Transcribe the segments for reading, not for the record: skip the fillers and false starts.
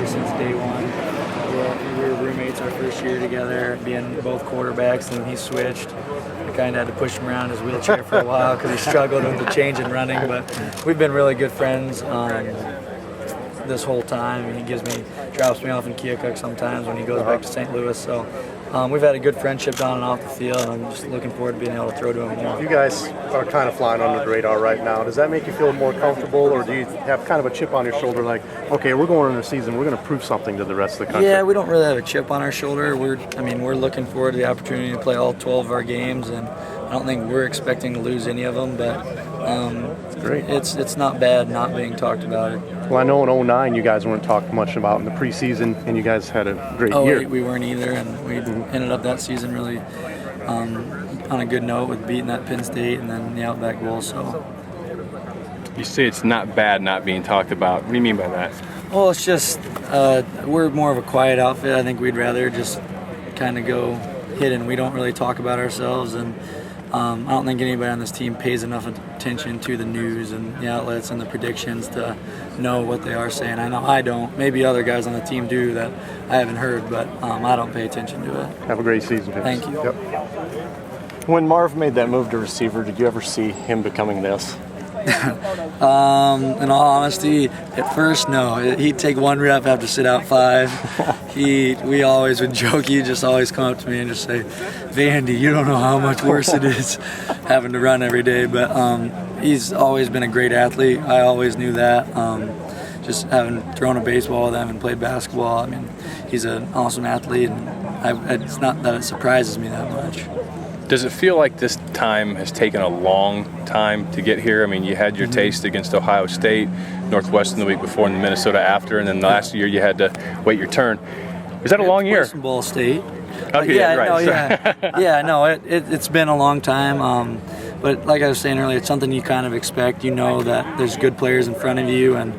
since day one. We were roommates our first year together, being both quarterbacks, and he switched. I kind of had to push him around his wheelchair for a while because he struggled with the change in running, but we've been really good friends this whole time. He drops me off in Keokuk sometimes when he goes back to St. Louis. So we've had a good friendship on and off the field, and I'm just looking forward to being able to throw to him more. You guys are kind of flying under the radar right now. Does that make you feel more comfortable, or do you have kind of a chip on your shoulder like, okay, we're going into the season, we're going to prove something to the rest of the country? Yeah, we don't really have a chip on our shoulder. We're looking forward to the opportunity to play all 12 of our games, and I don't think we're expecting to lose any of them, but great. It's not bad not being talked about it. Well, I know in 2009 you guys weren't talked much about in the preseason, and you guys had a great year. We weren't either, and we ended up that season really on a good note with beating that Penn State and then the Outback Bowl. So you say it's not bad not being talked about. What do you mean by that? Well, it's just we're more of a quiet outfit. I think we'd rather just kind of go hidden. We don't really talk about ourselves, and I don't think anybody on this team pays enough attention to the news and the outlets and the predictions to know what they are saying. I know I don't. Maybe other guys on the team do that I haven't heard, but I don't pay attention to it. Have a great season, Vince. Thank you. Yep. When Marv made that move to receiver, did you ever see him becoming this? In all honesty, at first, no. He'd take one rep, have to sit out 5. We always would joke. He'd just always come up to me and just say, "Vandy, you don't know how much worse it is having to run every day." But he's always been a great athlete. I always knew that. Just having thrown a baseball with him and played basketball, I mean, he's an awesome athlete, and it's not that it surprises me that much. Does it feel like this time has taken a long time to get here? I mean, you had your taste against Ohio State, Northwestern the week before, and Minnesota after, and then the last year you had to wait your turn. Was that a long year? Ball State. Okay, yeah, right. No, yeah, no. It's been a long time, but like I was saying earlier, it's something you kind of expect. You know that there's good players in front of you, and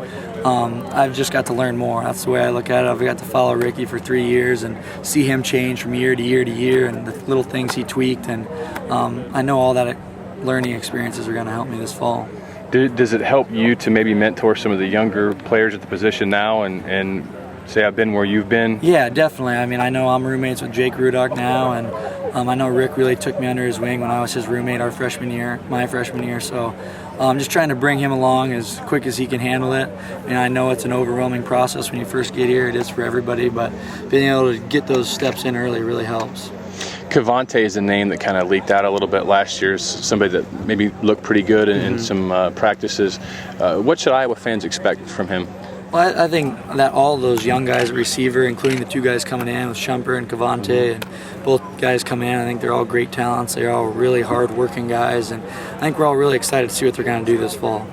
I've just got to learn more. That's the way I look at it. I've got to follow Ricky for 3 years and see him change from year to year to year, and the little things he tweaked. And I know all that learning experiences are going to help me this fall. Does it help you to maybe mentor some of the younger players at the position now and say, I've been where you've been? Yeah, definitely. I mean, I know I'm roommates with Jake Rudock now, and I know Rick really took me under his wing when I was his roommate my freshman year. So I'm just trying to bring him along as quick as he can handle it. And I know it's an overwhelming process when you first get here. It is for everybody, but being able to get those steps in early really helps. Cavante is a name that kind of leaked out a little bit last year. Somebody that maybe looked pretty good in some practices. What should Iowa fans expect from him? Well, I think that all those young guys at receiver, including the 2 guys coming in with Shumper and Cavante, and both guys come in, I think they're all great talents. They're all really hard-working guys, and I think we're all really excited to see what they're going to do this fall.